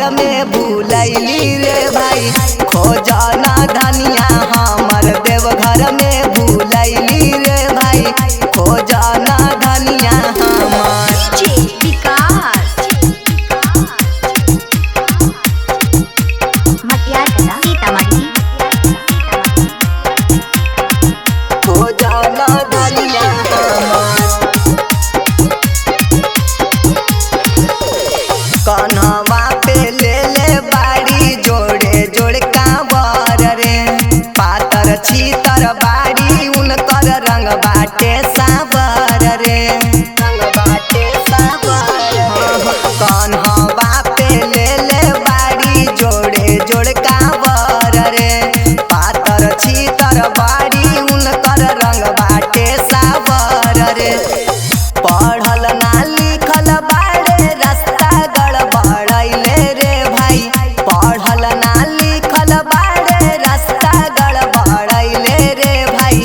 देवघर में भूलैली रे भाई खोजना धनिया हमर देवघर में भूलैली रे भाई खोजना धनिया हमर खोजना धनिया हमर कन्हवा पे ले ले बाड़ी जोड़े जोड़ कांवर रे पातर छीतर बाड़ी उनकर रंग बाटे सावर रे रंग बाटे सावर कन्हवा पे ले ले बाड़ी जोड़े जोड़ कांवर रे पातर छीतर बाड़ी उनकर रंग बाटे सावर रे पढ़ल ना लिखल बाड़े रास्ता गड़बड़ैले रे भाई पढ़ल ना लिखल बाड़े रास्ता गड़बड़ैले रे भाई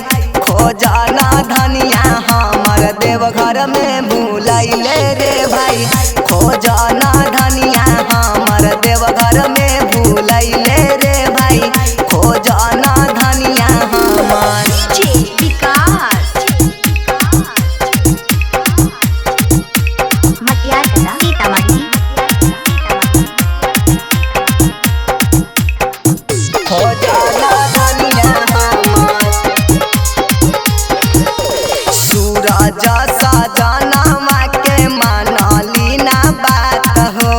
खोजना धनिया हमर देवघर में भूलैले रे भाई खोजना धनिया हमर देवघर में भूलैले रे भाई खोजना धनिया हमर खोजना धनिया हमर सूरज सजनमा के मानली ना बात हो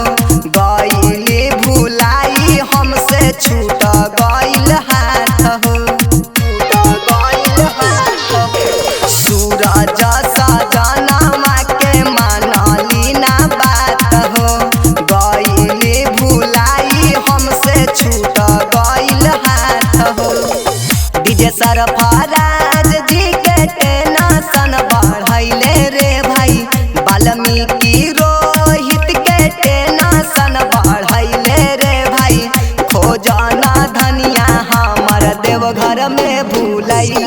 गईली भुलाई हमसे छूट गईल हाथ हो छूट गईल हाथ हो सूरज सजनमा के मानली ना बात हो गईली भुलाई हमसे छूट गईल हाथ हो डीजे सरफराज जी के टेंशन बढ़ैले रे भाई वाल्मीकि रोहित के टेंशन बढ़ैले रे भाई खोजना धनिया हमर देवघर में भूलैले